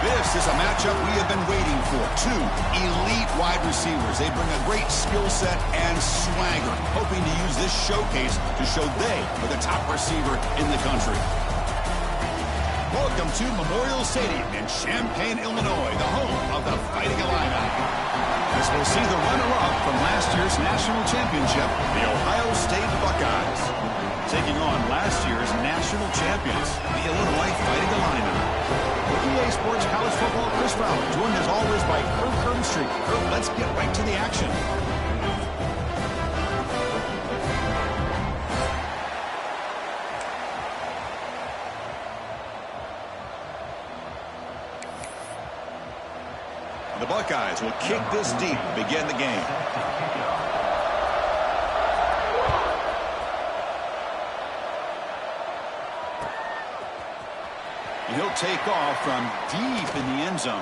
This is a matchup we have been waiting for. Two elite wide receivers. They bring a great skill set and swagger, hoping to use this showcase to show they are the top receiver in the country. Welcome to Memorial Stadium in Champaign, Illinois, the home of the Fighting Illini. As we'll see the runner-up from last year's national championship, the Ohio State Buckeyes, taking on last year's national champions, the Illinois Fighting Illini. With EA Sports College Football, Chris Fowler, joined as always by Kurt Kernstreet. Kurt, let's get right to the action. The Buckeyes will kick this deep to begin the game. He'll take off from deep in the end zone.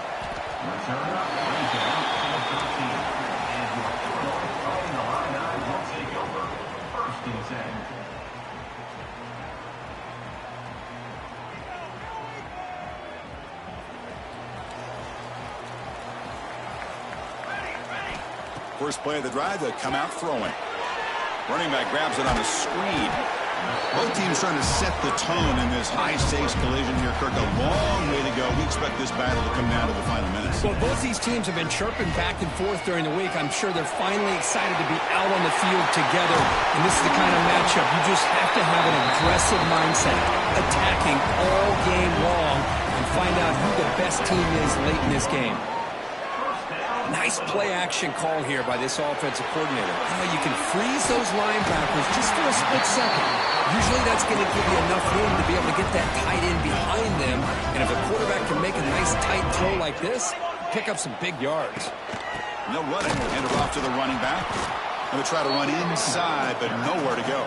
First play of the drive, they come out throwing. Running back grabs it on a screen. Both teams trying to set the tone in this high-stakes collision here, Kirk. A long way to go. We expect this battle to come down to the final minutes. Well, both these teams have been chirping back and forth during the week. I'm sure they're finally excited to be out on the field together. And this is the kind of matchup you just have to have an aggressive mindset, attacking all game long, and find out who the best team is late in this game. Nice play-action call here by this offensive coordinator. You can freeze those linebackers just for a split second. Usually that's going to give you enough room to be able to get that tight end behind them. And if a quarterback can make a nice tight throw like this, pick up some big yards. No running. Hand it off to the running back. Going to try to run inside, but nowhere to go.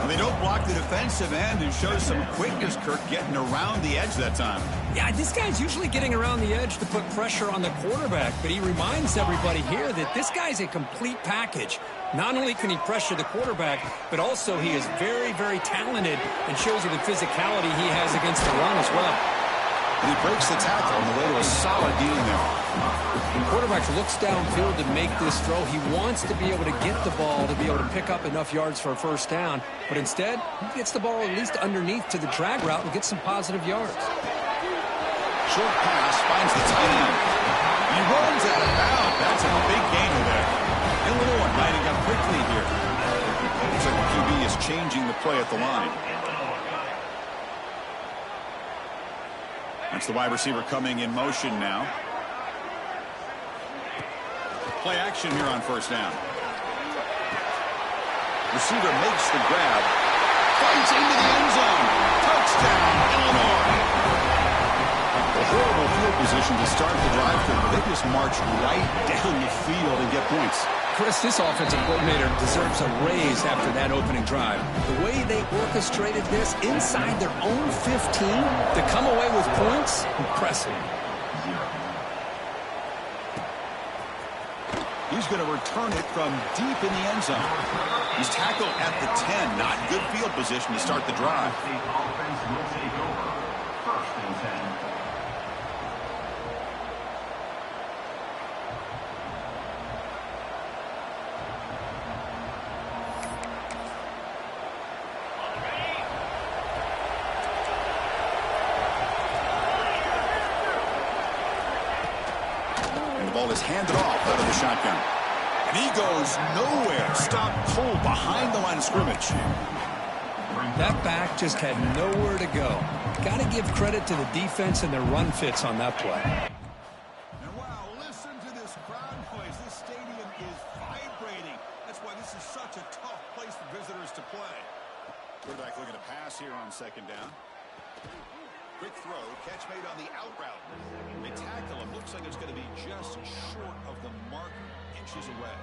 And they don't block the defensive end and shows some quickness, Kirk, getting around the edge that time. Yeah, this guy's usually getting around the edge to put pressure on the quarterback, but he reminds everybody here that this guy's a complete package. Not only can he pressure the quarterback, but also he is very, very talented and shows you the physicality he has against the run as well. And he breaks the tackle on the way to a solid gain there. When quarterback looks downfield to make this throw, he wants to be able to get the ball to be able to pick up enough yards for a first down, but instead, he gets the ball at least underneath to the drag route and gets some positive yards. Short pass finds the tight end. He runs out of bounds. That's a big gainer there. Illinois lining up quickly here. Looks like the QB is changing the play at the line. That's the wide receiver coming in motion now. Play action here on first down. Receiver makes the grab. Fights into the end zone. Touchdown, Illinois. A horrible field position to start the drive. They just march right down the field and get points. Chris, this offensive coordinator deserves a raise after that opening drive. The way they orchestrated this inside their own 15 to come away with points, impressive. He's going to return it from deep in the end zone. He's tackled at the 10. Not good field position to start the drive. Ball is handed off out of the shotgun. And he goes nowhere. Stopped cold behind the line of scrimmage. That back just had nowhere to go. Got to give credit to the defense and their run fits on that play. And wow, listen to this crowd noise. This stadium is vibrating. That's why this is such a tough place for visitors to play. Quarterback looking to pass here on second down. Quick throw, catch made on the out route. They tackle him. Looks like it's going to be just short of the mark, inches away.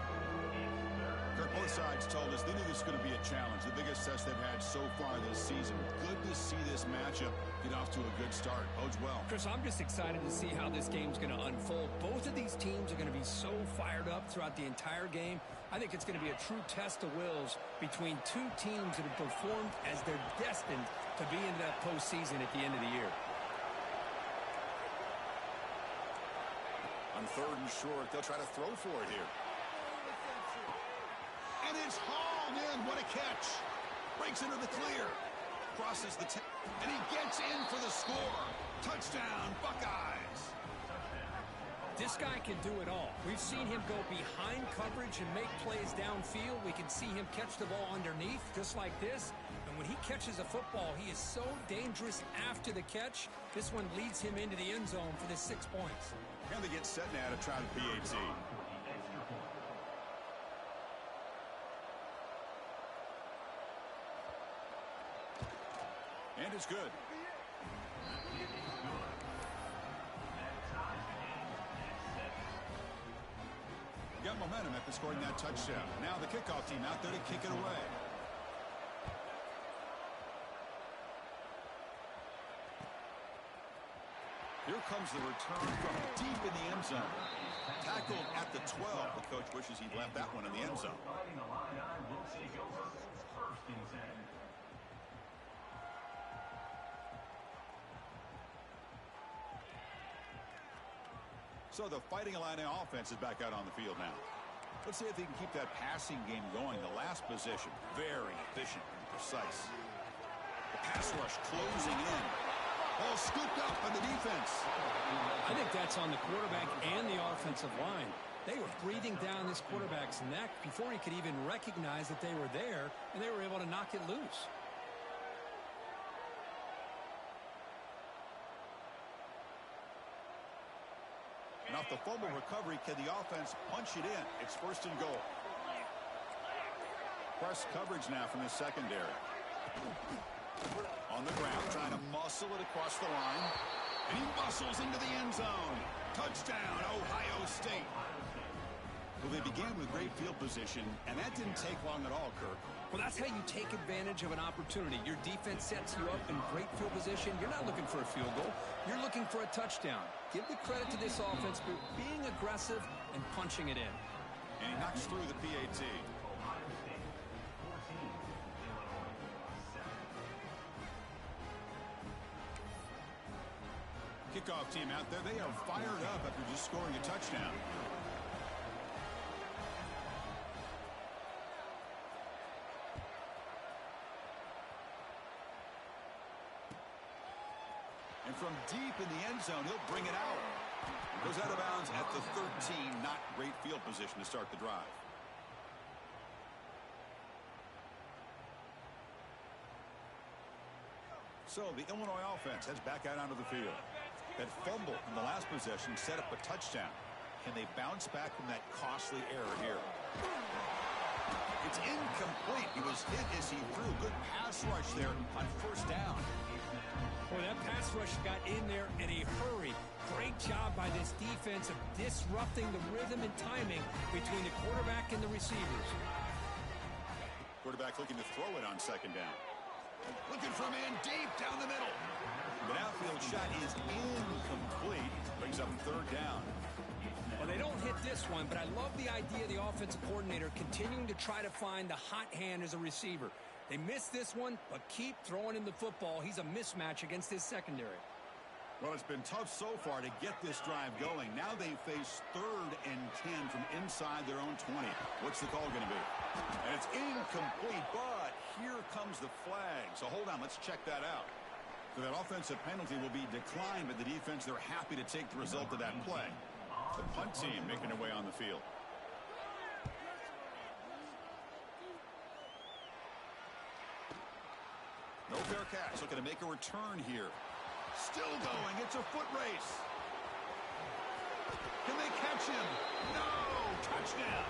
Kirk, both sides told us they knew this was going to be a challenge, the biggest test they've had so far this season. Good to see this matchup get off to a good start. Bodes well. Chris, I'm just excited to see how this game's going to unfold. Both of these teams are going to be so fired up throughout the entire game. I think it's going to be a true test of wills between two teams that have performed as they're destined to be in that postseason at the end of the year. On 3rd and short, they'll try to throw for it here. And it's hauled in. What a catch. Breaks into the clear. Crosses the 10. And he gets in for the score. Touchdown, Buckeyes. This guy can do it all. We've seen him go behind coverage and make plays downfield. We can see him catch the ball underneath, just like this. And when he catches a football, he is so dangerous after the catch. This one leads him into the end zone for the 6 points. And they get set now to try the PAT. And it's good. Got momentum after scoring that touchdown. Now the kickoff team out there to kick it away. Here comes the return from deep in the end zone. Tackled at the 12. The coach wishes he'd left that one in the end zone. So the Fighting Illini offense is back out on the field now. Let's see if they can keep that passing game going. The last possession, very efficient and precise. The pass rush closing in. Ball scooped up by the defense. I think that's on the quarterback and the offensive line. They were breathing down this quarterback's neck before he could even recognize that they were there, and they were able to knock it loose. And off the fumble recovery, can the offense punch it in? It's 1st and goal. Press coverage now from the secondary. On the ground, trying to muscle it across the line. And he muscles into the end zone. Touchdown, Ohio State. Well, they began with great field position, and that didn't take long at all, Kirk. Well, that's how you take advantage of an opportunity. Your defense sets you up in great field position. You're not looking for a field goal. You're looking for a touchdown. Give the credit to this offense for being aggressive and punching it in. And he knocks through the PAT. Kickoff team out there. They are fired up after just scoring a touchdown. And from deep in the end zone, he'll bring it out. Goes out of bounds at the 13. Not great field position to start the drive. So the Illinois offense heads back out onto the field. That fumble in the last possession set up a touchdown. Can they bounce back from that costly error here? It's incomplete. He was hit as he threw. Good pass rush there on 1st down. Boy, that pass rush got in there in a hurry. Great job by this defense of disrupting the rhythm and timing between the quarterback and the receivers. Quarterback looking to throw it on 2nd down. Looking for a man deep down the middle. The outfield shot is incomplete. Brings up 3rd down. Well, they don't hit this one, but I love the idea of the offensive coordinator continuing to try to find the hot hand as a receiver. They missed this one, but keep throwing him the football. He's a mismatch against his secondary. Well, it's been tough so far to get this drive going. Now they face 3rd and 10 from inside their own 20. What's the call going to be? And it's incomplete, but here comes the flag. So hold on, let's check that out. So that offensive penalty will be declined by the defense. They're happy to take the result of that play. The punt team making their way on the field. No fair catch. Looking to make a return here. Still going. It's a foot race. Can they catch him? No! Touchdown.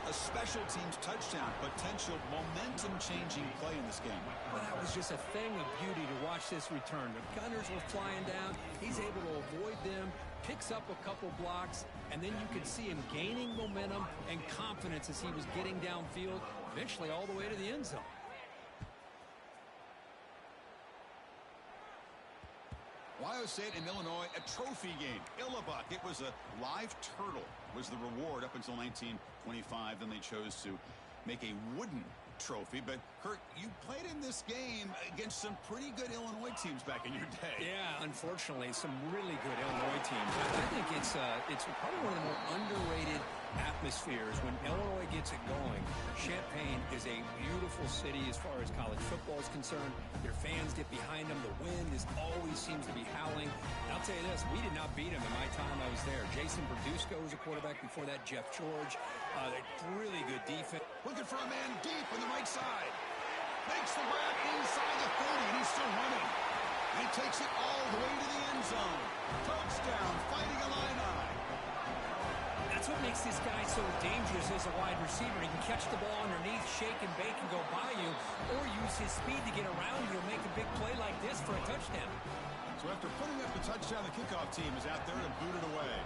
A special teams touchdown. Potential momentum-changing play in this game. Well, that was just a thing of beauty to watch this return. The Gunners were flying down. He's able to avoid them, picks up a couple blocks, and then you could see him gaining momentum and confidence as he was getting downfield, eventually all the way to the end zone. Ohio State and Illinois, a trophy game. Illabuk, it was a live turtle, was the reward up until 1925. Then they chose to make a wooden trophy. But, Kurt, you played in this game against some pretty good Illinois teams back in your day. Yeah, unfortunately, some really good Illinois teams. I think it's probably one of the more underrated atmospheres when Illinois gets it going. Champaign is a beautiful city as far as college football is concerned. Their fans get behind them. The wind always seems to be howling. And I'll tell you this, we did not beat them in my time I was there. Jason Berdusco was a quarterback. Before that, Jeff George. Really good defense. Looking for a man deep on the right side. Makes the grab inside the 30, and he's still running. And he takes it all the way to the end zone. Touchdown, Fighting Illini. That's what makes this guy so dangerous as a wide receiver. He can catch the ball underneath, shake and bake and go by you, or use his speed to get around you and make a big play like this for a touchdown. So after putting up the touchdown, the kickoff team is out there to boot it away.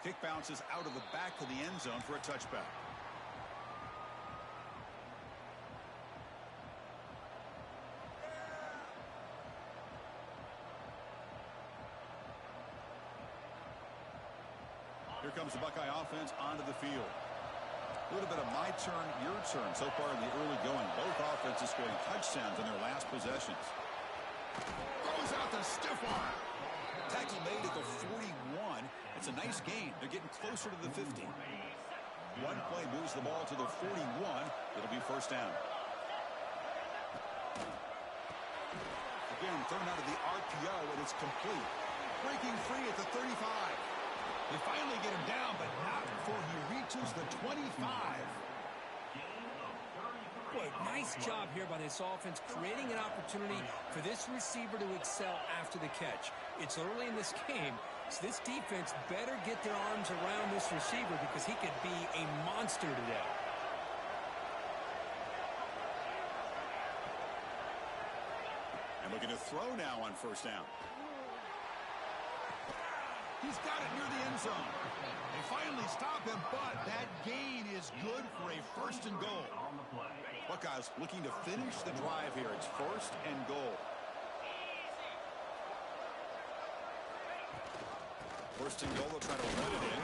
Kick bounces out of the back of the end zone for a touchback. Here comes the Buckeye offense onto the field. A little bit of my turn, your turn so far in the early going. Both offenses scoring touchdowns in their last possessions. Throws out the stiff arm. Tackle made at the 41. It's a nice gain. They're getting closer to the 50. One play moves the ball to the 41. It'll be first down. Again, thrown out of the RPO, and it's complete. Breaking free at the 35. They finally get him down, but not before he reaches the 25. Boy, nice job here by this offense, creating an opportunity for this receiver to excel after the catch. It's early in this game, so this defense better get their arms around this receiver because he could be a monster today. And looking to throw now on first down. He's got it near the end zone. They finally stop him, but that gain is good for a first and goal. Buckeyes looking to finish the drive here. It's first and goal. First and goal, they'll try to run it in.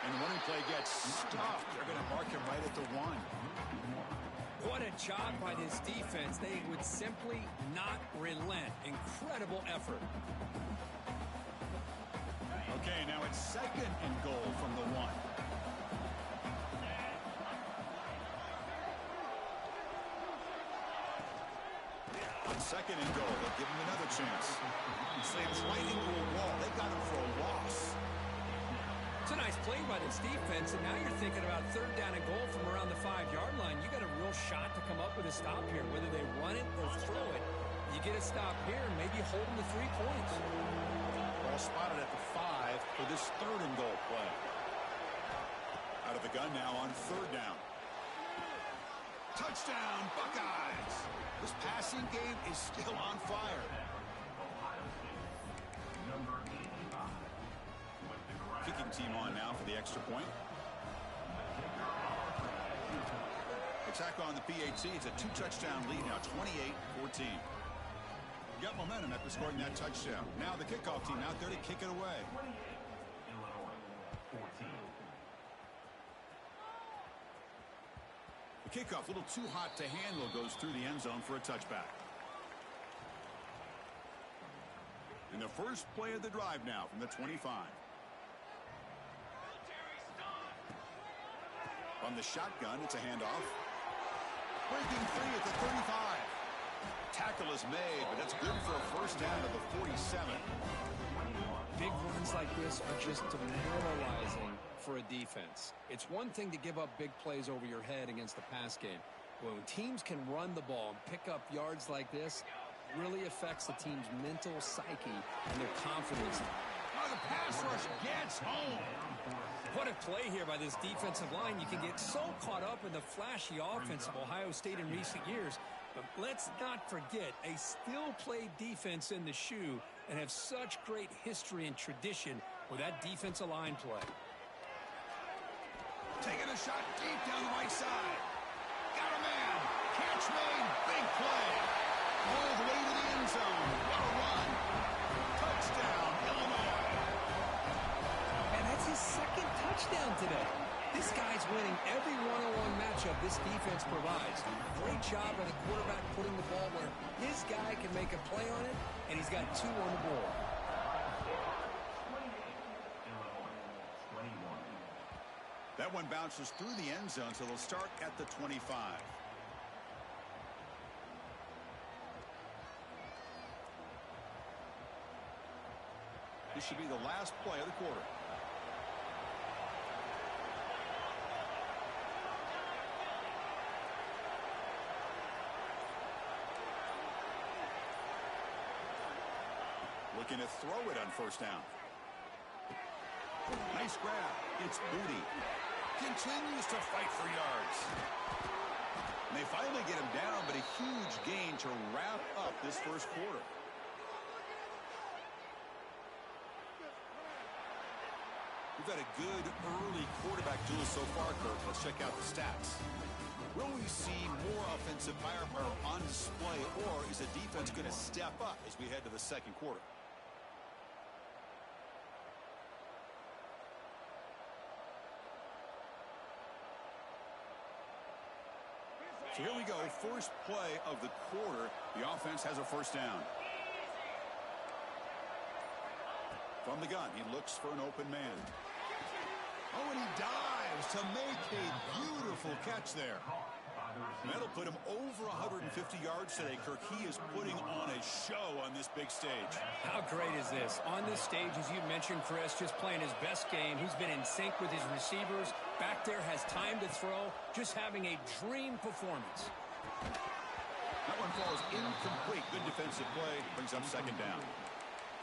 And the running play gets stopped. They're going to mark him right at the 1. What a job by this defense. They would simply not relent. Incredible effort. Okay, now it's second and goal from the 1. On second and goal, they'll give him another chance. Slams right into a wall. They got him for a loss. It's a nice play by this defense, and now you're thinking about third down and goal from around the 5-yard line. You got a real shot to come up with a stop here, whether they run it or throw it. You get a stop here and maybe hold them to 3 points. Ball spotted at the 5 for this third and goal play. Out of the gun now on third down. Touchdown, Buckeyes! This passing game is still on fire. Kicking team on now for the extra point. Attack on the PAT. It's a 2-touchdown lead now, 28-14. Got momentum after scoring that touchdown. Now the kickoff team out there to kick it away. The kickoff, a little too hot to handle, goes through the end zone for a touchback. And the first play of the drive now from the 25. From the shotgun, it's a handoff. Breaking free at the 35. Tackle is made, but that's good for a first down to the 47. Big runs like this are just demoralizing for a defense. It's one thing to give up big plays over your head against the pass game. When teams can run the ball and pick up yards like this, it really affects the team's mental psyche and their confidence. Oh, the pass rush gets home. What a play here by this defensive line. You can get so caught up in the flashy offense of Ohio State in recent years. But let's not forget, a still-played defense in the shoe and have such great history and tradition with that defensive line play. Taking a shot deep down the right side. Got a man. Catch made. Big play. All the way to the end zone. What a run. Touchdown, Illinois. And that's his second touchdown touchdown today. This guy's winning every one-on-one matchup this defense provides. Great job by the quarterback putting the ball where his guy can make a play on it, and he's got 2 on the board. That one bounces through the end zone, so they'll start at the 25. This should be the last play of the quarter. Looking to throw it on first down. Nice grab. It's Booty. Continues to fight for yards. And they finally get him down, but a huge gain to wrap up this first quarter. We've got a good early quarterback duel so far, Kirk. Let's check out the stats. Will we see more offensive firepower on display, or is the defense going to step up as we head to the second quarter? So here we go, first play of the quarter. The offense has a first down. From the gun, he looks for an open man. Oh, and he dives to make a beautiful catch there. That'll put him over 150 yards today, Kirk. He is putting on a show on this big stage. How great is this? On this stage, as you mentioned, Chris, just playing his best game. He's been in sync with his receivers. Back there, has time to throw. Just having a dream performance. That one falls incomplete. Good defensive play. Brings up second down.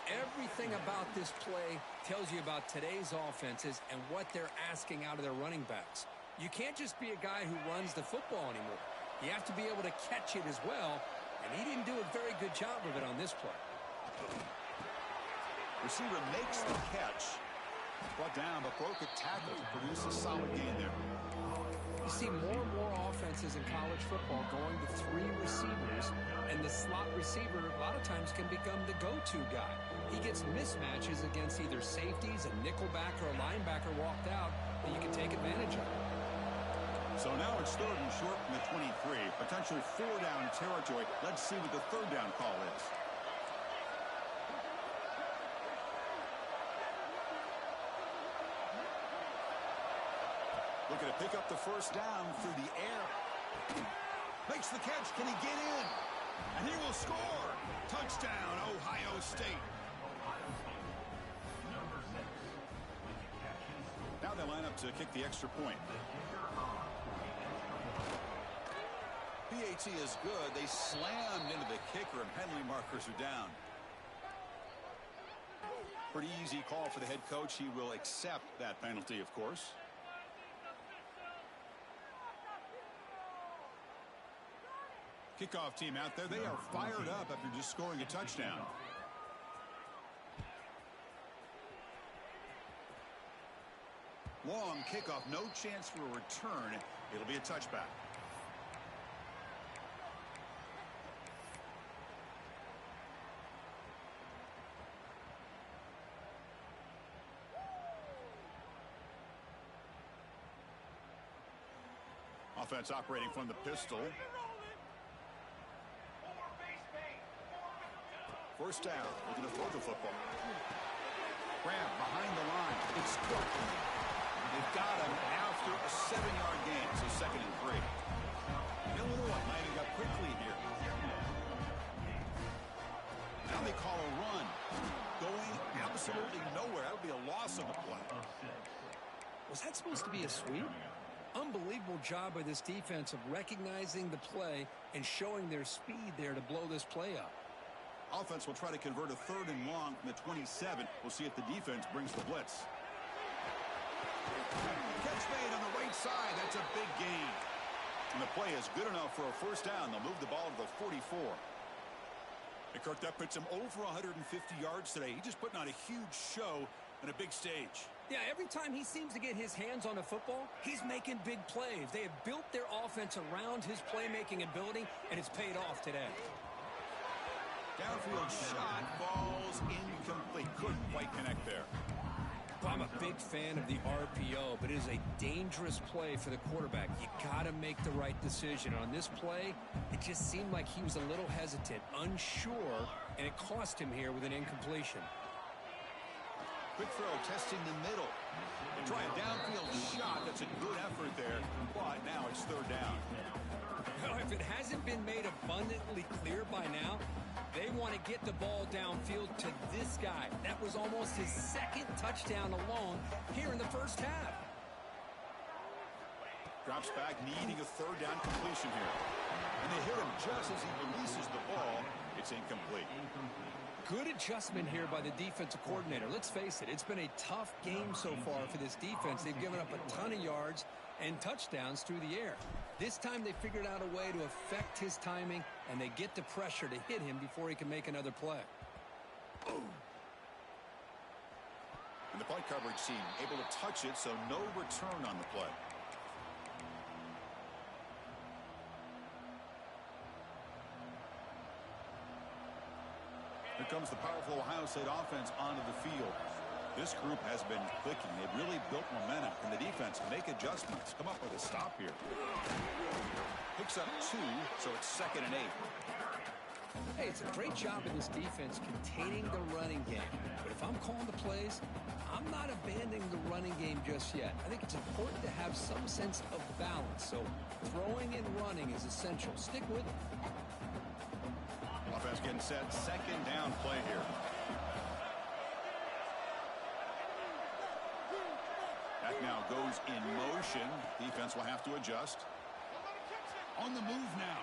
Everything about this play tells you about today's offenses and what they're asking out of their running backs. You can't just be a guy who runs the football anymore. You have to be able to catch it as well, and he didn't do a very good job of it on this play. Receiver makes the catch. Brought down, but broke a tackle to produce a solid gain there. You see more and more offenses in college football going to 3 receivers, and the slot receiver a lot of times can become the go-to guy. He gets mismatches against either safeties, a nickelback, or a linebacker walked out that you can take advantage of. So now it's 3rd and short from the 23. Potentially 4-down territory. Let's see what the 3rd down call is. Looking to pick up the first down through the air. Makes the catch. Can he get in? And he will score. Touchdown, Ohio State. Now they line up to kick the extra point. PAT is good. They slammed into the kicker, and penalty markers are down. Pretty easy call for the head coach. He will accept that penalty, of course. Kickoff team out there. They are fired up after just scoring a touchdown. Long kickoff. No chance for a return. It'll be a touchback. Offense operating from the pistol. First down, looking to throw the football. Graham behind the line. It's Cook. They've got him after a 7-yard gain, so 2nd and 3. Illinois lining up quickly here. Now they call a run. Going absolutely nowhere. That would be a loss of the play. Was that supposed to be a sweep? Unbelievable job by this defense of recognizing the play and showing their speed there to blow this play up. Offense will try to convert a 3rd and long from the 27. We'll see if the defense brings the blitz. Catch made on the right side. That's a big gain. And the play is good enough for a first down. They'll move the ball to the 44. And Kirk, that puts him over 150 yards today. He's just putting on a huge show on a big stage. Yeah, every time he seems to get his hands on the football, he's making big plays. They have built their offense around his playmaking ability, and it's paid off today. Downfield shot falls incomplete. Couldn't quite connect there. Well, I'm a big fan of the RPO, but it is a dangerous play for the quarterback. You got to make the right decision. On this play, it just seemed like he was a little hesitant, unsure, and it cost him here with an incompletion. Quick throw, testing the middle. They try a downfield shot. That's a good effort there, but now it's third down. Well, if it hasn't been made abundantly clear by now, they want to get the ball downfield to this guy. That was almost his second touchdown alone here in the first half. Drops back, needing a third down completion here. And they hit him just as he releases the ball. It's incomplete. Good adjustment here by the defensive coordinator. Let's face it, it's been a tough game so far for this defense. They've given up a ton of yards and touchdowns through the air. This time they figured out a way to affect his timing, and they get the pressure to hit him before he can make another play. And the play coverage team able to touch it, so no return on the play. Here comes the powerful Ohio State offense onto the field. This group has been clicking. They've really built momentum, and the defense make adjustments. Come up with a stop here. Picks up 2, so it's 2nd and 8. Hey, it's a great job of this defense containing the running game. But if I'm calling the plays, I'm not abandoning the running game just yet. I think it's important to have some sense of balance. So throwing and running is essential. Stick with it. Offense getting set. 2nd down play here. That now goes in motion. Defense will have to adjust. On the move now.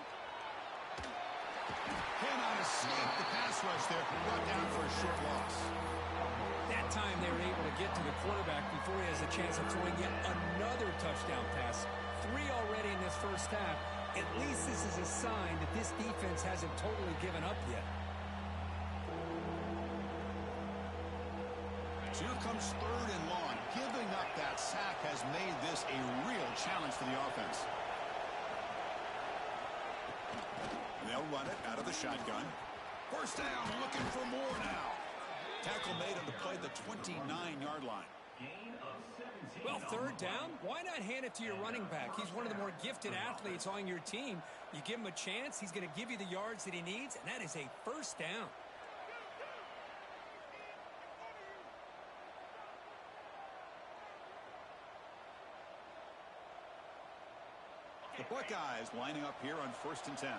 Cannot escape the pass rush there. Brought down for a short loss. That time they were able to get to the quarterback before he has a chance of throwing yet another touchdown pass. 3 already in this first half. At least this is a sign that this defense hasn't totally given up yet. So here comes 3rd and long. Giving up that sack has made this a real challenge for the offense. And they'll run it out of the shotgun. First down, looking for more now. Tackle made on the play at the 29-yard line. Well, 3rd down, why not hand it to your running back? He's one of the more gifted athletes on your team. You give him a chance, he's going to give you the yards that he needs, and that is a first down. The Buckeyes lining up here on 1st and 10.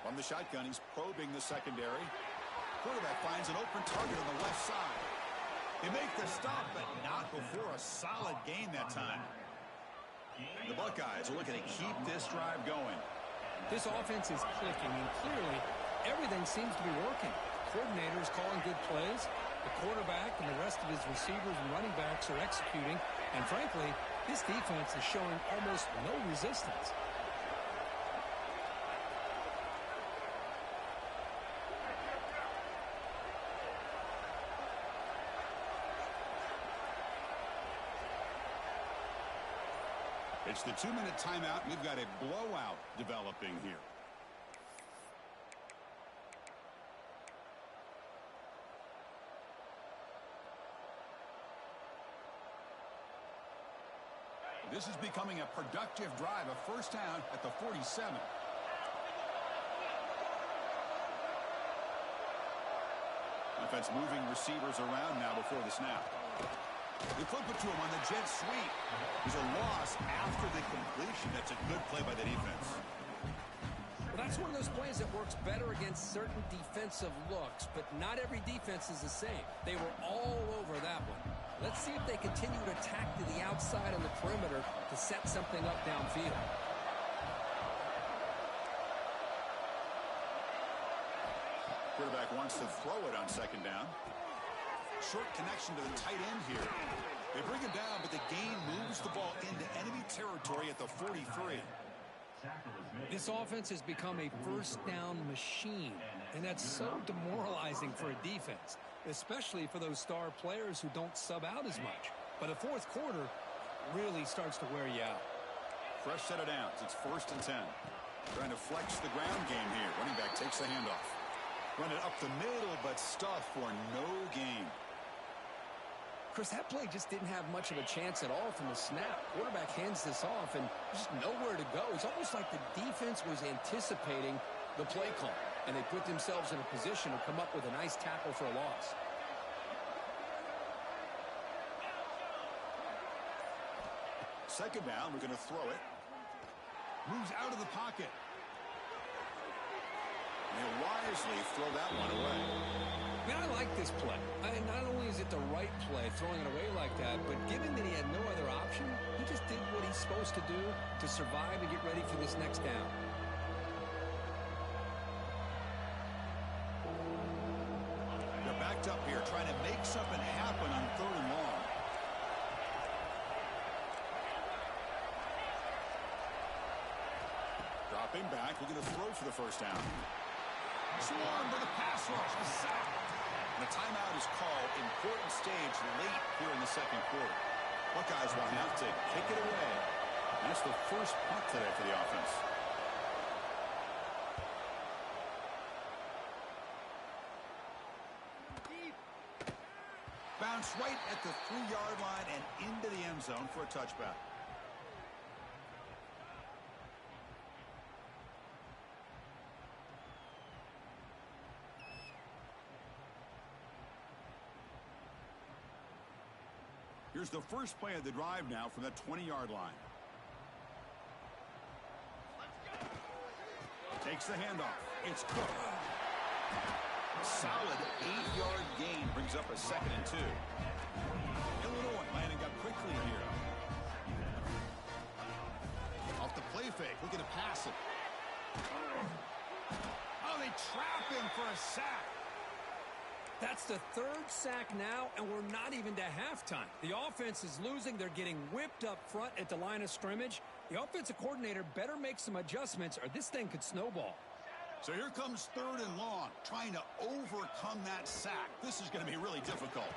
From the shotgun, he's probing the secondary. Quarterback finds an open target on the left side. They make the stop, but not before a solid gain that time. The Buckeyes are looking to keep this drive going. This offense is clicking, and clearly everything seems to be working. The coordinator is calling good plays. The quarterback and the rest of his receivers and running backs are executing. And frankly, this defense is showing almost no resistance. It's the 2-minute timeout. We've got a blowout developing here. This is becoming a productive drive, a first down at the 47. Offense moving receivers around now before the snap. They flip it to him on the jet sweep. There's a loss after the completion. That's a good play by the defense. Well, that's one of those plays that works better against certain defensive looks, but not every defense is the same. They were all over that one. Let's see if they continue to attack to the outside on the perimeter to set something up downfield. Quarterback wants to throw it on 2nd down. Short connection to the tight end here. They bring him down, but the gain moves the ball into enemy territory at the 43. This offense has become a first down machine, and that's so demoralizing for a defense, especially for those star players who don't sub out as much. But the 4th quarter really starts to wear you out. fresh set of downs. It's 1st and 10. Trying to flex the ground game here. Running back takes the handoff. Run it up the middle, but stuff for no gain. Chris, that play just didn't have much of a chance at all from the snap. Quarterback hands this off, and just nowhere to go. It's almost like the defense was anticipating the play call, and they put themselves in a position to come up with a nice tackle for a loss. Second down, we're going to throw it. Moves out of the pocket. They'll wisely throw that one away. Man, I like this play. Not only is it the right play, throwing it away like that, but given that he had no other option, he just did what he's supposed to do to survive and get ready for this next down. They're backed up here, trying to make something happen on 3rd and long. Dropping back, we're going to throw for the first down. Swarmed by the pass rush, a sack. And a timeout is called. Important stage late here in the second quarter. Buckeyes will have to kick it away. And that's the first punt today for the offense. Bounce right at the 3-yard line and into the end zone for a touchback. Here's the first play of the drive now from that 20-yard line. Takes the handoff. It's Cook. Solid 8-yard gain brings up a 2nd and 2. Illinois landing up quickly here. Off the play fake, looking to pass it. Oh, they trap him for a sack. That's the 3rd sack now, and we're not even to halftime. The offense is losing. They're getting whipped up front at the line of scrimmage. The offensive coordinator better make some adjustments, or this thing could snowball. So here comes 3rd and long, trying to overcome that sack. This is going to be really difficult.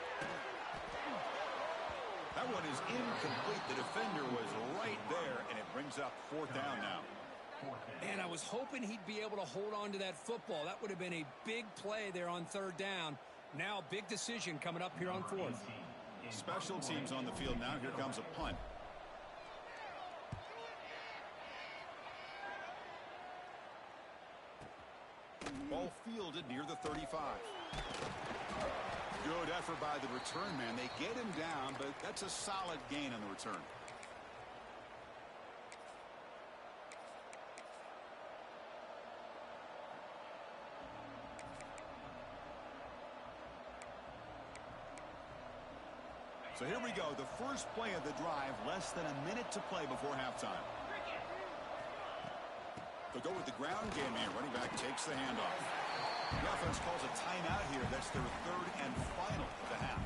That one is incomplete. The defender was right there, and it brings up 4th down now. And I was hoping he'd be able to hold on to that football. That would have been a big play there on 3rd down. Now, big decision coming up here on 4th. Special teams on the field now. Here comes a punt. Ball fielded near the 35. Good effort by the return man. They get him down, but that's a solid gain on the return. So here we go, the first play of the drive, less than a minute to play before halftime. They'll go with the ground game here. Running back takes the handoff. The offense calls a timeout here. That's their 3rd and final of the half.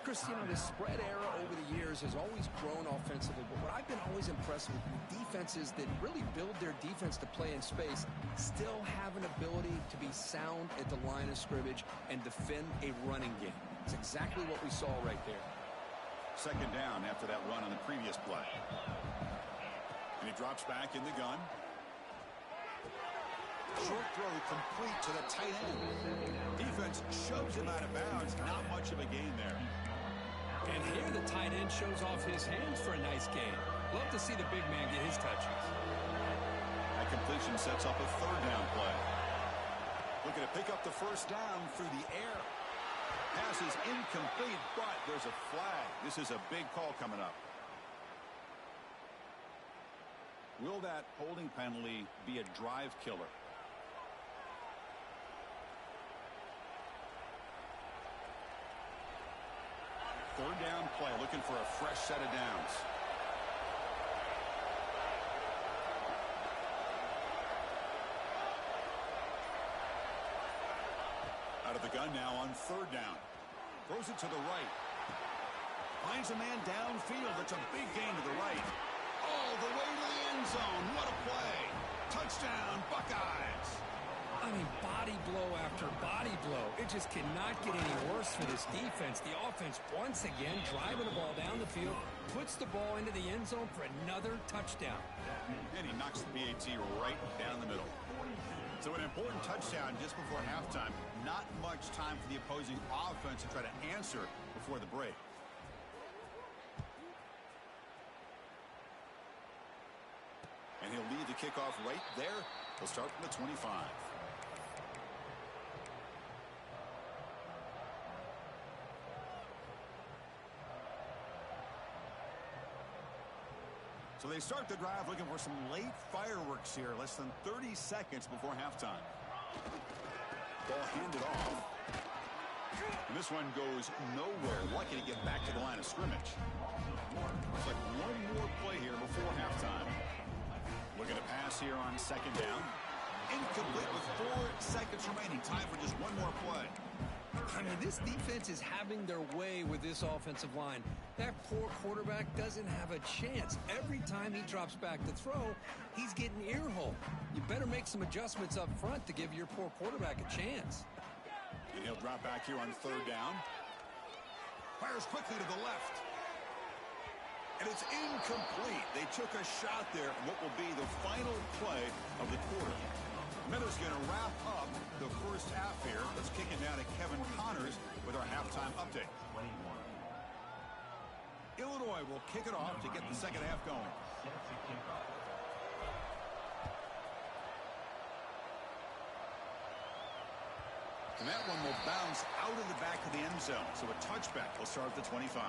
Chris, you know, the spread era over the years has always grown offensively, but what I've been always impressed with defenses that really build their defense to play in space still have an ability to be sound at the line of scrimmage and defend a running game. It's exactly what we saw right there. 2nd down after that run on the previous play. And he drops back in the gun. Short throw complete to the tight end. Defense shoves him out of bounds. Not much of a gain there. And here the tight end shows off his hands for a nice gain. Love to see the big man get his touches. That completion sets up a 3rd down play. Looking to pick up the first down through the air. Pass is incomplete, but there's a flag. This is a big call coming up. Will that holding penalty be a drive killer? Third down play, looking for a fresh set of downs. Out of the gun now on 3rd down. Throws it to the right. Finds a man downfield. It's a big gain to the right. All the way to the end zone. What a play. Touchdown, Buckeyes. I mean, body blow after body blow. It just cannot get any worse for this defense. The offense, once again, driving the ball down the field, puts the ball into the end zone for another touchdown. And he knocks the BAT right down the middle. So an important touchdown just before halftime. Not much time for the opposing offense to try to answer before the break. And he'll lead the kickoff right there. He'll start from the 25. So they start the drive looking for some late fireworks here. Less than 30 seconds before halftime. Ball handed off. And this one goes nowhere. Lucky to get back to the line of scrimmage. Looks like one more play here before halftime. Looking to pass here on second down. Incomplete with 4 seconds remaining. Time for just one more play. I mean, this defense is having their way with this offensive line. That poor quarterback doesn't have a chance. Every time he drops back to throw, he's getting earholed. You better make some adjustments up front to give your poor quarterback a chance. And he'll drop back here on third down. Fires quickly to the left. And it's incomplete. They took a shot there on what will be the final play of the quarter. Miller's going to wrap up the first half here. Let's kick it down to Kevin Connors with our halftime update. Illinois will kick it off to get the second half going. And that one will bounce out of the back of the end zone. So a touchback will start at the 25.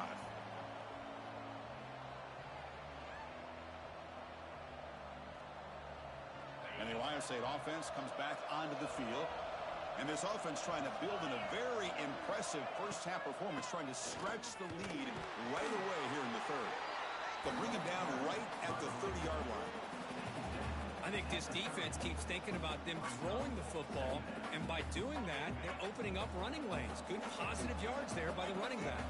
And the Ohio State offense comes back onto the field. And this offense trying to build in a very impressive first-half performance, trying to stretch the lead right away here in the third. But bring it down right at the 30-yard line. I think this defense keeps thinking about them throwing the football, and by doing that, they're opening up running lanes. Good positive yards there by the running back.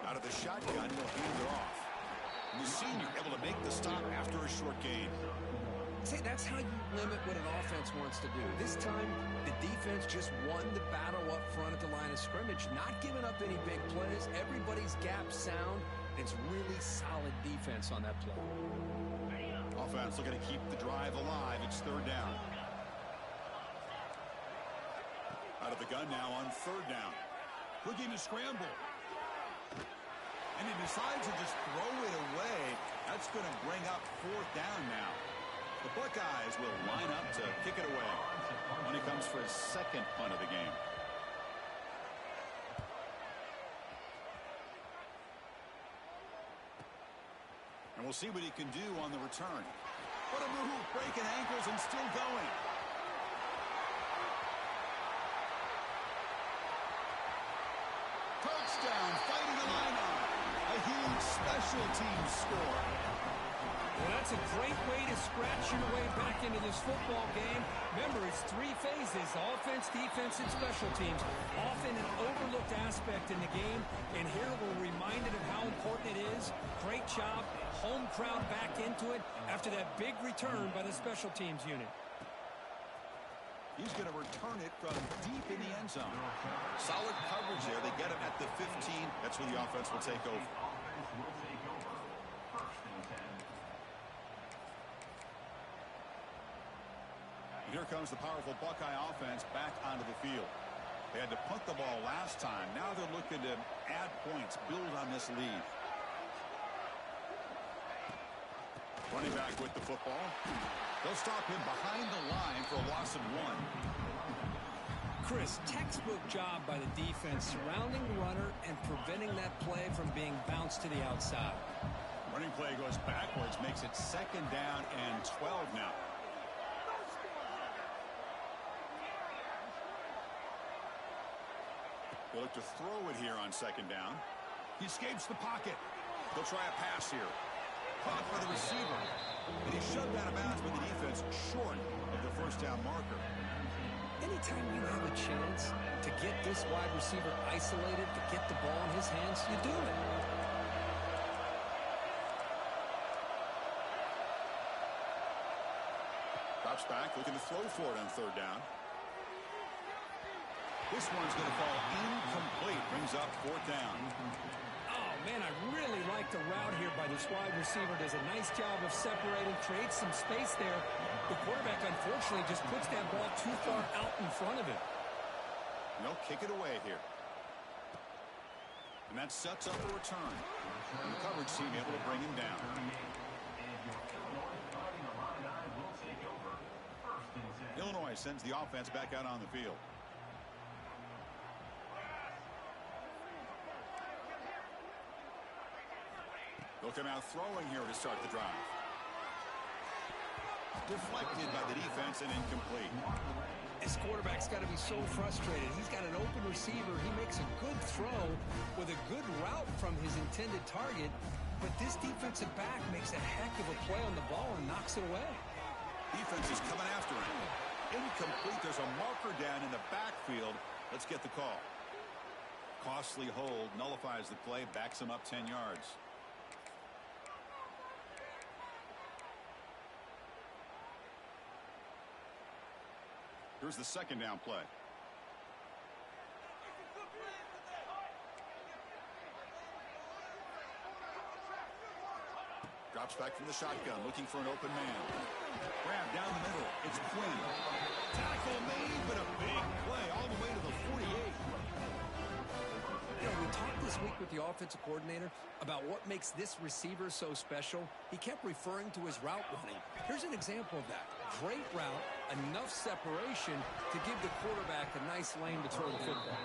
Out of the shotgun, he'll hand it off. And the senior able to make the stop after a short gain. See, that's how you limit what an offense wants to do. This time, the defense just won the battle up front at the line of scrimmage, not giving up any big plays. Everybody's gap sound. It's really solid defense on that play. Offense looking to keep the drive alive. It's third down. Out of the gun now on third down. Looking to scramble. And he decides to just throw it away. That's going to bring up fourth down now. The Buckeyes will line up to kick it away when he comes for his second punt of the game. And we'll see what he can do on the return. What a move, breaking ankles and still going. Touchdown, fighting the lineup. A huge special teams score. Well, that's a great way to scratch your way back into this football game. Remember, it's 3 phases: offense, defense, and special teams. Often an overlooked aspect in the game, and here we're reminded of how important it is. Great job. Home crowd back into it after that big return by the special teams unit. He's going to return it from deep in the end zone. Solid coverage there. They get him at the 15. That's where the offense will take over. And here comes the powerful Buckeye offense back onto the field. They had to punt the ball last time. Now they're looking to add points, build on this lead. Running back with the football. They'll stop him behind the line for a loss of 1. Chris, textbook job by the defense surrounding the runner and preventing that play from being bounced to the outside. Running play goes backwards, makes it second down and 12 now. They look to throw it here on second down. He escapes the pocket. They'll try a pass here. Caught by the receiver. And he's shoved out of bounds by the defense short of the first down marker. Anytime you have a chance to get this wide receiver isolated, to get the ball in his hands, you do it. Drops back, looking to throw for it on third down. This one's going to fall incomplete. Brings up fourth down. Oh, man, I really like the route here by this wide receiver. Does a nice job of separating, creates some space there. The quarterback, unfortunately, just puts that ball too far out in front of him. They'll kick it away here. And that sets up a return. And the coverage team able to bring him down. Illinois sends the offense back out on the field. They'll come out throwing here to start the drive. Deflected by the defense and incomplete. This quarterback's got to be so frustrated. He's got an open receiver. He makes a good throw with a good route from his intended target, but this defensive back makes a heck of a play on the ball and knocks it away. Defense is coming after him. Incomplete. There's a marker down in the backfield. Let's get the call. Costly hold nullifies the play, backs him up 10 yards. Here's the second down play. Drops back from the shotgun, looking for an open man. Grab down the middle. It's Quinn. Tackle made, but a big play all the way to the 48. You know, we talked this week with the offensive coordinator about what makes this receiver so special. He kept referring to his route running. Here's an example of that. Great route, enough separation to give the quarterback a nice lane to throw the football.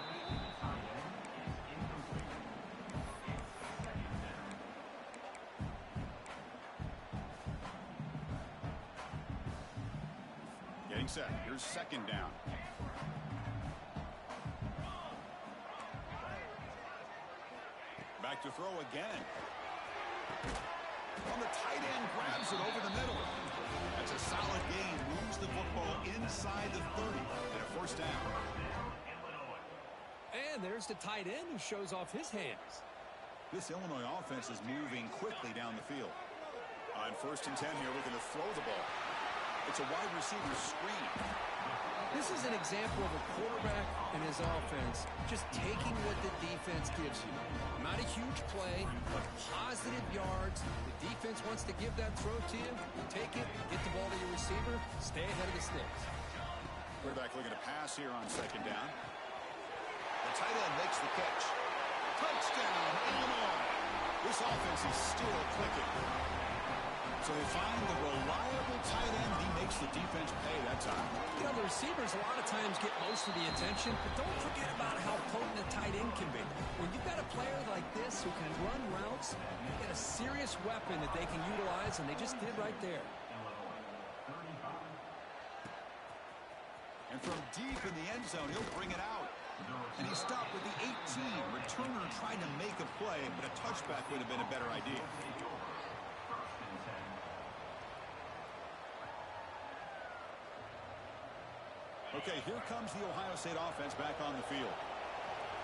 Getting set. Here's second down. Back to throw again. On the tight end, grabs it over the middle. That's a solid gain. Moves the football inside the 30 and a first down. And there's the tight end who shows off his hands. This Illinois offense is moving quickly down the field. On first and 10 here, looking to throw the ball. It's a wide receiver screen. This is an example of a quarterback and his offense just taking what the defense gives you. Not a huge play, but positive yards. The defense wants to give that throw to you. You take it, get the ball to your receiver, stay ahead of the sticks. Quarterback looking to pass here on second down. The tight end makes the catch. Touchdown, Illinois. This offense is still clicking. So they find the reliable tight end. He makes the defense pay that time. You know, the receivers a lot of times get most of the attention, but don't forget about how potent a tight end can be. When you've got a player like this who can run routes, you get a serious weapon that they can utilize, and they just did right there. And from deep in the end zone, he'll bring it out. And he stopped with the 18. Returner trying to make a play, but a touchback would have been a better idea. Okay, here comes the Ohio State offense back on the field.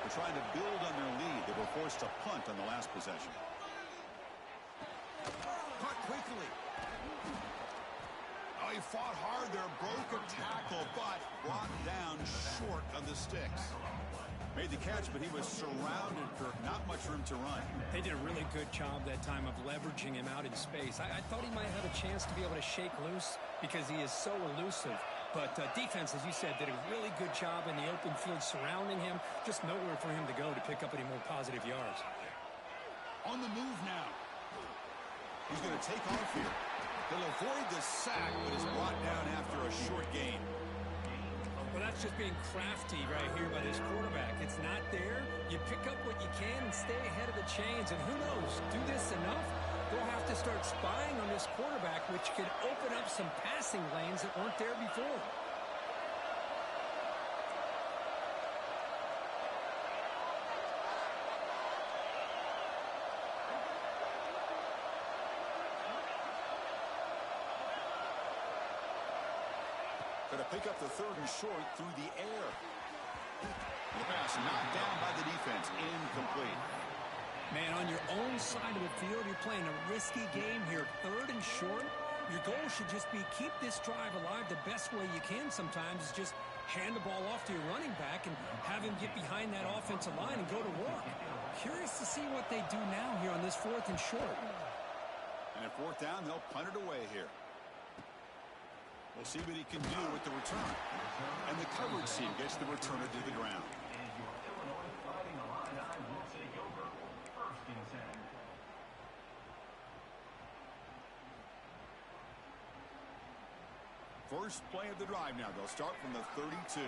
They're trying to build on their lead. They were forced to punt on the last possession. Caught quickly. Oh, he fought hard there, broke a tackle, but brought down short of the sticks. Made the catch, but he was surrounded, Kirk. Not much room to run. They did a really good job that time of leveraging him out in space. I thought he might have a chance to be able to shake loose because he is so elusive. But defense, as you said, did a really good job in the open field surrounding him. Just nowhere for him to go to pick up any more positive yards. On the move now. He's going to take off here. He'll avoid the sack, but is brought down after a short gain. Well, that's just being crafty right here by this quarterback. It's not there. You pick up what you can and stay ahead of the chains. And who knows, do this enough, they'll have to start spying on this quarterback, which could open up some passing lanes that weren't there before. Going to pick up the third and short through the air. The pass knocked down by the defense. Incomplete. Man, on your own side of the field, you're playing a risky game here. Third and short. Your goal should just be keep this drive alive the best way you can sometimes is just hand the ball off to your running back and have him get behind that offensive line and go to work. Curious to see what they do now here on this 4th and short. And at 4th down, they'll punt it away here. We'll see what he can do with the return. And the coverage team gets the returner to the ground. And your Illinois Fighting Illini will take over 1st and 10. First play of the drive now. They'll start from the 32.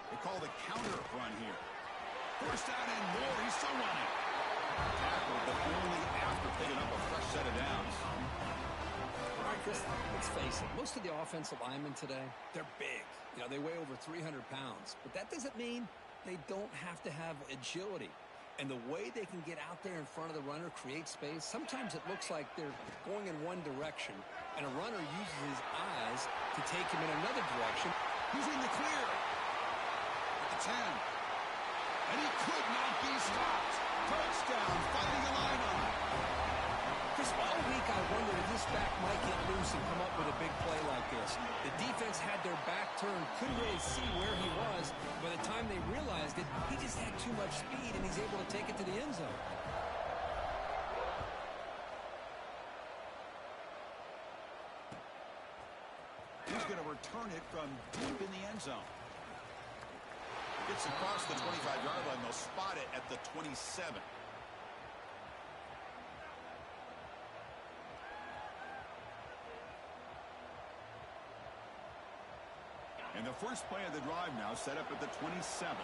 They call the counter run here. First down and more. He's still running. Tackled, but only after picking up a fresh set of downs. All right, Chris, let's face it. Most of the offensive linemen today, they're big. You know, they weigh over 300 pounds. But that doesn't mean they don't have to have agility. And the way they can get out there in front of the runner, create space, sometimes it looks like they're going in one direction, and a runner uses his eyes to take him in another direction. He's in the clear. At the 10. And he could not be stopped. Touchdown, Fighting Illini. Chris, all week I wondered if this back might get loose and come up with a big play like this. The defense had their back turned, couldn't really see where he was. By the time they realized it, he just had too much speed, and he's able to take it to the end zone. He's going to return it from deep in the end zone. Gets across the 25-yard line. They'll spot it at the 27. And the first play of the drive now set up at the 27.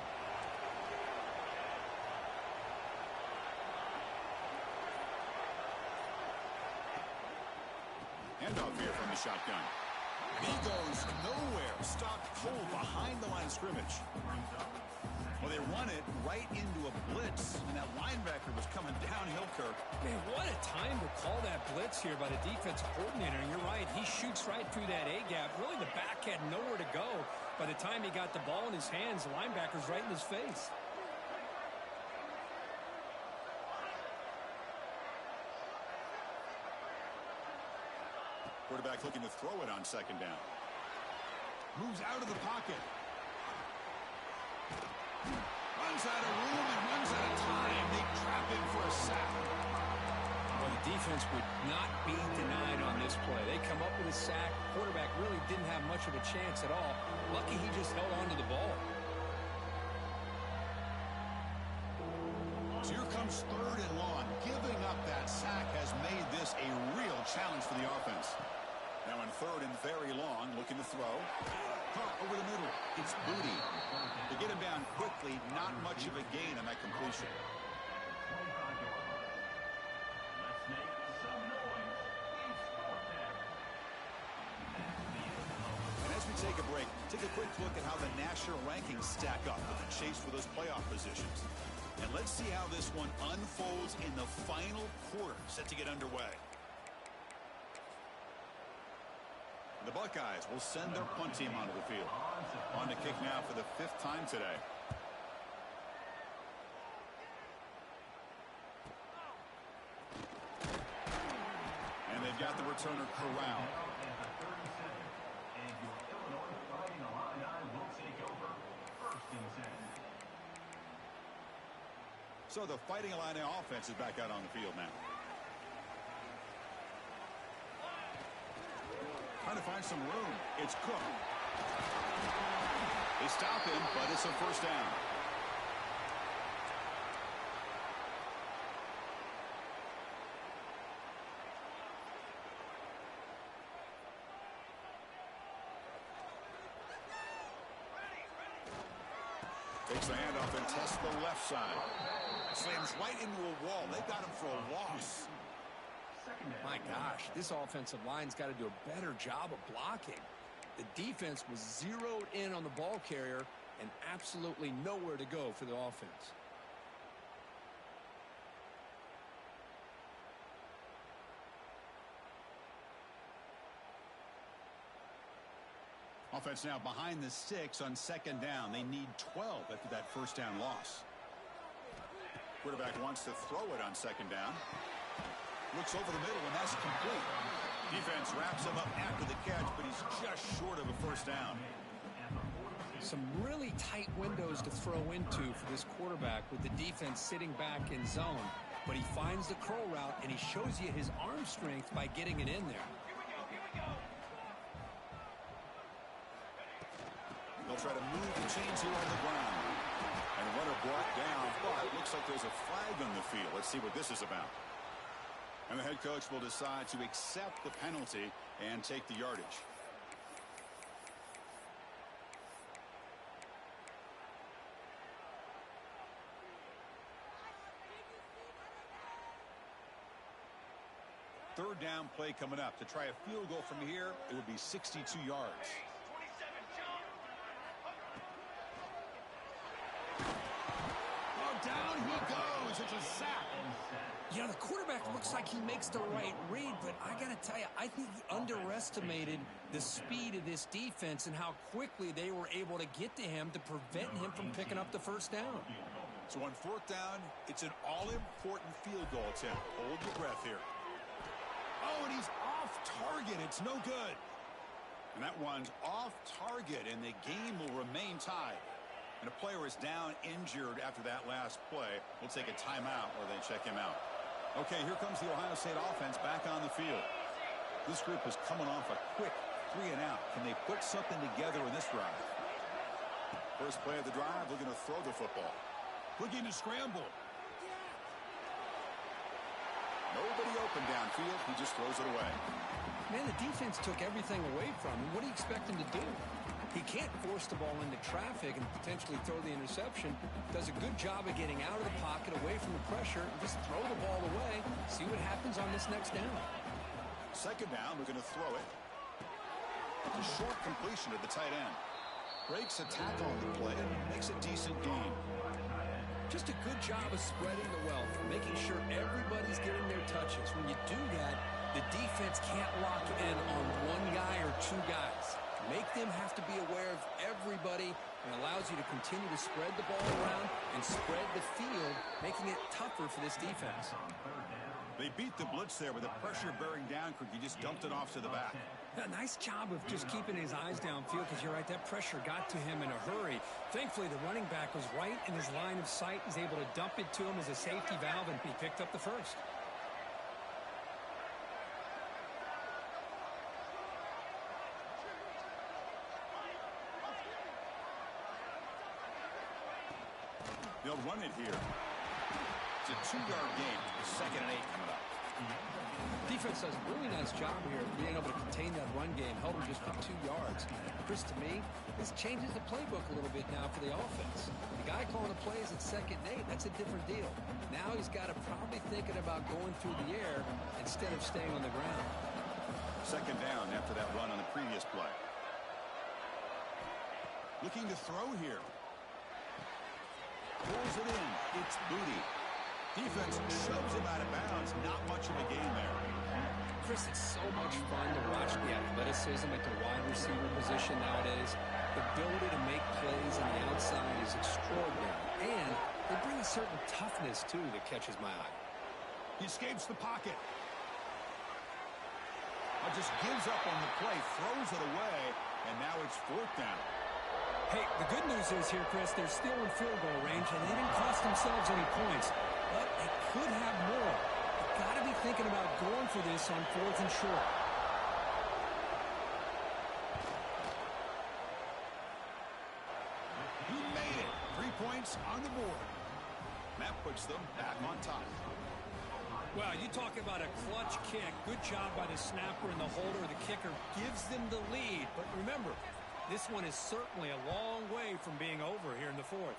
Handoff here from the shotgun. He goes nowhere. Stopped cold behind the line of scrimmage. Well, they run it right into a blitz, and that linebacker was coming downhill, Kirk. Man, what a time to call that blitz here by the defensive coordinator. And you're right, he shoots right through that A-gap. Really, the back had nowhere to go. By the time he got the ball in his hands, the linebacker's right in his face. Quarterback looking to throw it on 2nd down. Moves out of the pocket. Runs out of room and runs out of time. They trap him for a sack. Well, the defense would not be denied on this play. They come up with a sack. Quarterback really didn't have much of a chance at all. Lucky he just held on to the ball. So here comes 3rd and long. Giving up that sack has made this a real challenge for the offense. Now in 3rd and very long, looking to throw. Caught over the middle. It's Booty. To get him down quickly, not much of a gain on that completion. Let's make some noise. It's 4th down. And as we take a break, take a quick look at how the national rankings stack up with the chase for those playoff positions. And let's see how this one unfolds in the final quarter set to get underway. The Buckeyes will send their punt team onto the field. On to kick now for the 5th time today. And they've got the returner corralled. And your Illinois Fighting Illini will take over 1st and 10. So the Fighting Illini offense is back out on the field now. Trying to find some room. It's Cook. They stop him, but it's a 1st down. Takes the handoff and tests the left side. Slams right into a wall. They got him for a loss. My gosh, this offensive line's got to do a better job of blocking. The defense was zeroed in on the ball carrier and absolutely nowhere to go for the offense. Offense now behind the 6 on 2nd down. They need 12 after that 1st down loss. Quarterback wants to throw it on 2nd down. Looks over the middle, and that's complete. Defense wraps him up after the catch, but he's just short of a first down. Some really tight windows to throw into for this quarterback with the defense sitting back in zone. But he finds the curl route, and he shows you his arm strength by getting it in there. They'll try to move the chains here on the ground. And runner brought down, but it looks like there's a flag on the field. Let's see what this is about. And the head coach will decide to accept the penalty and take the yardage. Third down play coming up. To try a field goal from here, it would be 62 yards. Oh, down he goes. It's a sack. Yeah, the quarterback looks like he makes the right read, but I got to tell you, I think he underestimated the speed of this defense and how quickly they were able to get to him to prevent him from picking up the first down. So on fourth down, it's an all-important field goal attempt. Hold your breath here. Oh, and he's off target. It's no good. And that one's off target, and the game will remain tied. And a player is down injured after that last play. We'll take a timeout where they check him out. Okay, here comes the Ohio State offense back on the field. This group is coming off a quick 3-and-out. Can they put something together in this drive? First play of the drive, looking to throw the football. Looking to scramble. Nobody open downfield. He just throws it away. Man, the defense took everything away from him. What do you expect him to do? He can't force the ball into traffic and potentially throw the interception. Does a good job of getting out of the pocket, away from the pressure, and just throw the ball away. See what happens on this next down. Second down, we're going to throw it. A short completion to the tight end. Breaks a tackle on the play and makes a decent gain. Just a good job of spreading the wealth, making sure everybody's getting their touches. When you do that, the defense can't lock in on one guy or two guys. Make them have to be aware of everybody, and allows you to continue to spread the ball around and spread the field, making it tougher for this defense. They beat the blitz there with the pressure bearing down. He just dumped it off to the back. A nice job of just keeping his eyes downfield, because you're right, that pressure got to him in a hurry. Thankfully, the running back was right in his line of sight. He's able to dump it to him as a safety valve, and he picked up the first. They'll run it here. It's a 2-yard gain. 2nd and 8 coming up. Defense does a really nice job here of being able to contain that run game, held him just for 2 yards. Chris, to me, this changes the playbook a little bit now for the offense. The guy calling the plays at 2nd and 8, that's a different deal. Now he's got to probably thinking about going through the air instead of staying on the ground. Second down after that run on the previous play. Looking to throw here. Pulls it in. It's Booty. Defense shoves him out of bounds. Not much of a gain there. Chris, it's so much fun to watch the athleticism at the wide receiver position nowadays. The ability to make plays on the outside is extraordinary. And they bring a certain toughness, too, that catches my eye. He escapes the pocket. Just gives up on the play, throws it away, and now it's 4th down. Hey, the good news is here, Chris, they're still in field goal range, and they didn't cost themselves any points. But they could have more. They've got to be thinking about going for this on 4th and short. He made it. 3 points on the board. That puts them back on top. Well, you talk about a clutch kick. Good job by the snapper and the holder. The kicker gives them the lead. But remember, this one is certainly a long way from being over here in the 4th.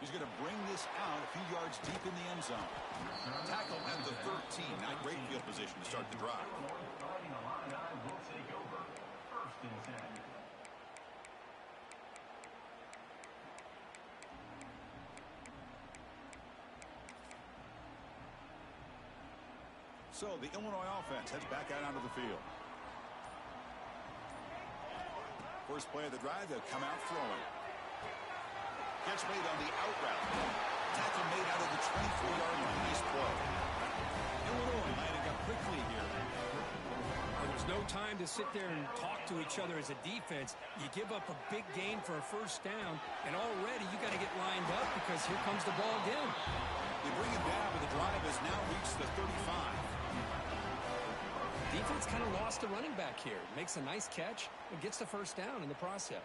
He's going to bring this out a few yards deep in the end zone. Tackle at the 13. Not great field position to start the drive. So the Illinois offense heads back out onto the field. First play of the drive, they'll come out throwing. Catch made on the out route. Tackle made out of the 24-yard line. Nice time to sit there and talk to each other as a defense. You give up a big gain for a first down, and already you got to get lined up because here comes the ball again. They bring it down, but the drive has now reached the 35. Defense kind of lost the running back here. Makes a nice catch and gets the first down in the process.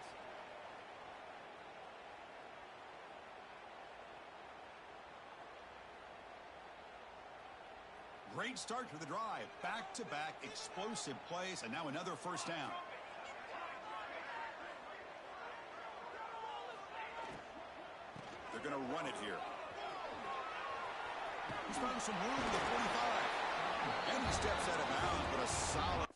Great start to the drive. Back-to-back explosive plays, and now another first down. They're going to run it here. He's found some room in the 45. And he steps out of bounds, but a solid...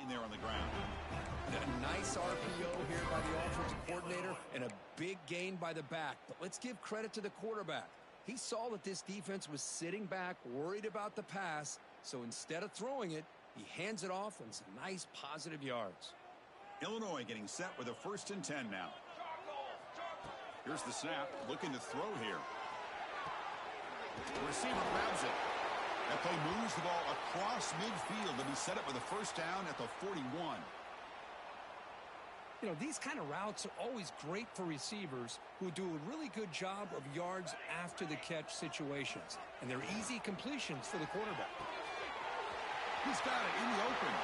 in there on the ground. A nice RPO here by the offensive coordinator and a big gain by the back. But let's give credit to the quarterback. He saw that this defense was sitting back, worried about the pass, so instead of throwing it, he hands it off and some nice positive yards. Illinois getting set with a 1st and 10 now. Here's the snap, looking to throw here. The receiver grabs it. That play moves the ball across midfield to be set up with a first down at the 41. You know, these kind of routes are always great for receivers who do a really good job of yards after the catch situations. And they're easy completions for the quarterback. He's got it in the open.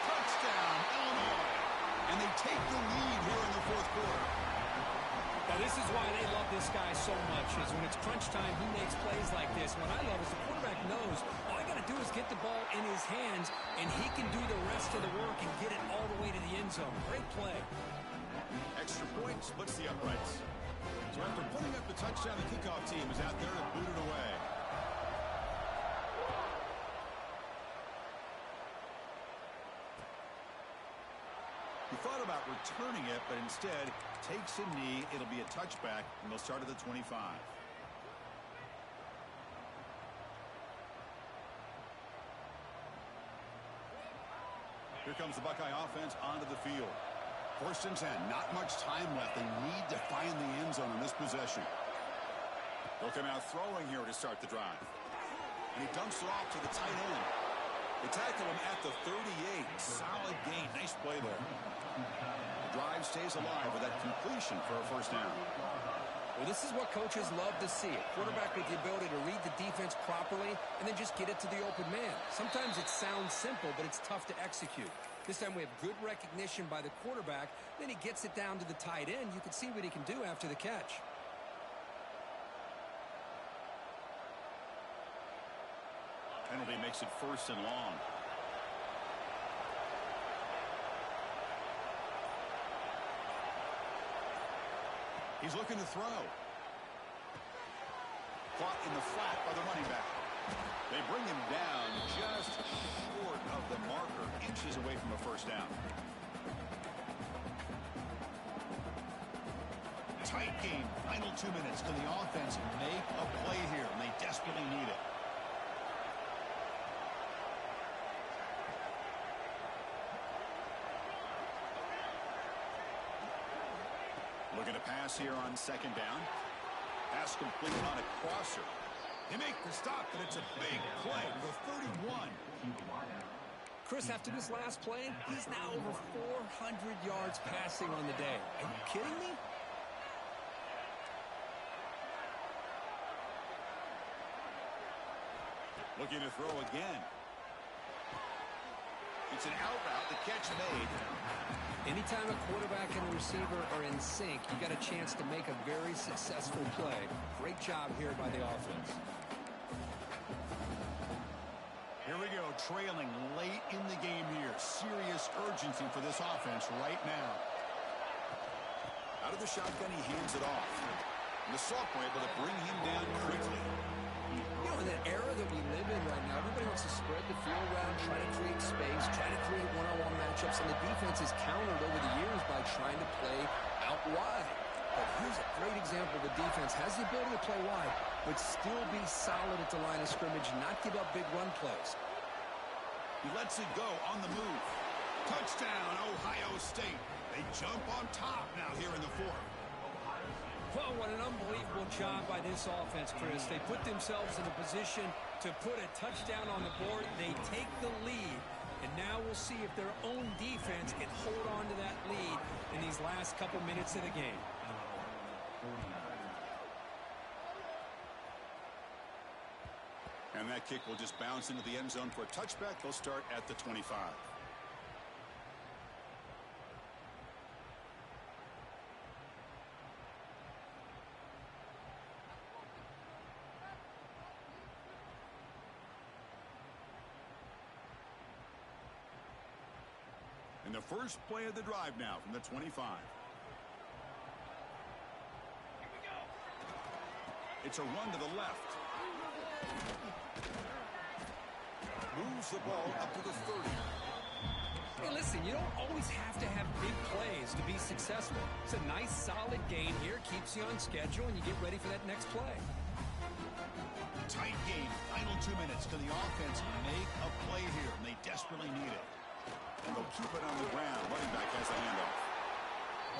Touchdown, Illinois. And they take the lead here in the 4th quarter. Now, this is why they love this guy so much, is when it's crunch time, he makes plays like this. What I love is the quarterback knows all I got to do is get the ball in his hands, and he can do the rest of the work and get it all the way to the end zone. Great play. Extra point splits the uprights. So after putting up the touchdown, the kickoff team is out there to boot it away. He thought about returning it, but instead takes a knee. It'll be a touchback, and they'll start at the 25. Here comes the Buckeye offense onto the field. 1st and 10, not much time left. They need to find the end zone on this possession. They'll come out throwing here to start the drive. And he dumps it off to the tight end. They tackle him at the 38. Solid gain. Nice play there. The drive stays alive with that completion for a first down. Well, this is what coaches love to see. A quarterback with the ability to read the defense properly and then just get it to the open man. Sometimes it sounds simple, but it's tough to execute. This time we have good recognition by the quarterback. Then he gets it down to the tight end. You can see what he can do after the catch. Penalty makes it 1st and long. He's looking to throw. Caught in the flat by the running back. They bring him down just short of the marker, inches away from a first down. Tight game. Final 2 minutes. Can the offense make a play here? And they desperately need it. Looking to pass here on 2nd down. Pass complete on a crosser. They make the stop, but it's a big play to the 31. Chris, after this last play, he's now over 400 yards passing on the day. Are you kidding me? Looking to throw again. He It's an out route. The catch made. Anytime a quarterback and a receiver are in sync, you got a chance to make a very successful play. Great job here by the offense. Here we go, trailing late in the game here. Serious urgency for this offense right now. Out of the shotgun, he hands it off. And the Sophomore able to bring him down quickly. You know, in that era that we live in right now, everybody wants to spread the field around, try to create space, try to create one-on-one matchups, and the defense is countered over the years by trying to play out wide. But here's a great example. The defense has the ability to play wide, but still be solid at the line of scrimmage, not give up big run plays. He lets it go on the move. Touchdown, Ohio State. They jump on top now here in the fourth. Well, what an unbelievable job by this offense, Chris. They put themselves in a position to put a touchdown on the board. They take the lead, and now we'll see if their own defense can hold on to that lead in these last couple minutes of the game. And that kick will just bounce into the end zone for a touchback. They'll start at the 25. And the first play of the drive now from the 25. It's a run to the left. Moves the ball up to the 30. Hey, listen, you don't always have to have big plays to be successful. It's a nice, solid gain here. Keeps you on schedule, and you get ready for that next play. Tight game. Final 2 minutes. Can the offense make a play here? And they desperately need it. And they'll keep it on the ground. Running back has the handoff.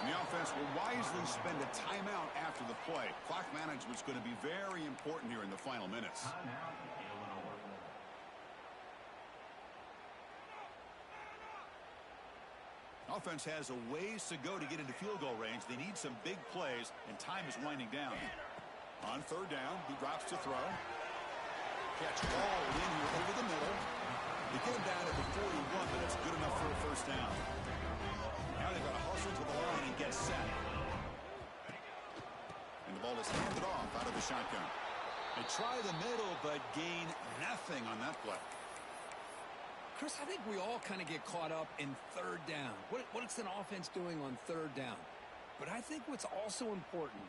And the offense will wisely spend a timeout after the play. Clock management's going to be very important here in the final minutes. Offense has a ways to go to get into field goal range. They need some big plays, and time is winding down. On third down, he drops to throw. Catch all in here over the middle. They get him down at the 41, but it's good enough for a first down. Now they've got to hustle to the line and get set. And the ball is handed off out of the shotgun. They try the middle, but gain nothing on that play. Chris, I think we all kind of get caught up in third down. What's an offense doing on third down? But I think what's also important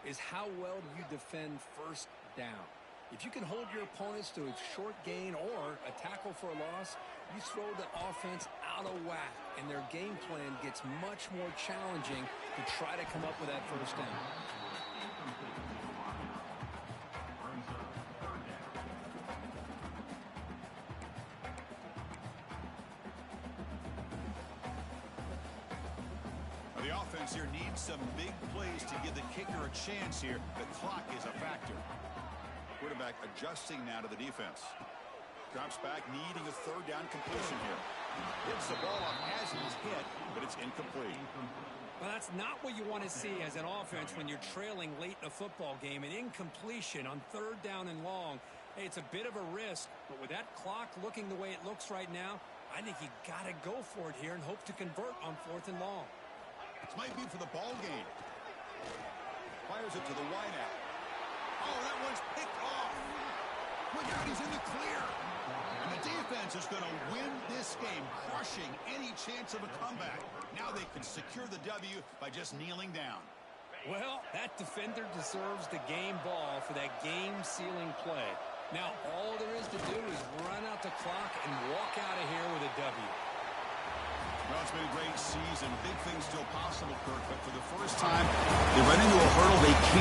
is how well you defend first down. If you can hold your opponents to a short gain or a tackle for a loss, you throw the offense out of whack, and their game plan gets much more challenging to try to come up with that first down. The offense here needs some big plays to give the kicker a chance here. The clock is a factor. Quarterback adjusting now to the defense. Drops back, needing a third down completion here. Hits the ball up as he's hit, but it's incomplete. Well, that's not what you want to see as an offense when you're trailing late in a football game. An incompletion on third down and long. Hey, it's a bit of a risk, but with that clock looking the way it looks right now, I think you got to go for it here and hope to convert on fourth and long. This might be for the ball game. Fires it to the wideout. Oh, that one's picked off. Look out, he's in the clear. And the defense is going to win this game, crushing any chance of a comeback. Now they can secure the W by just kneeling down. Well, that defender deserves the game ball for that game-sealing play. Now, all there is to do is run out the clock and walk out of here with a W. Well, it's been a great season. Big things still possible, Kirk, but for the first time, they run into a hurdle they can't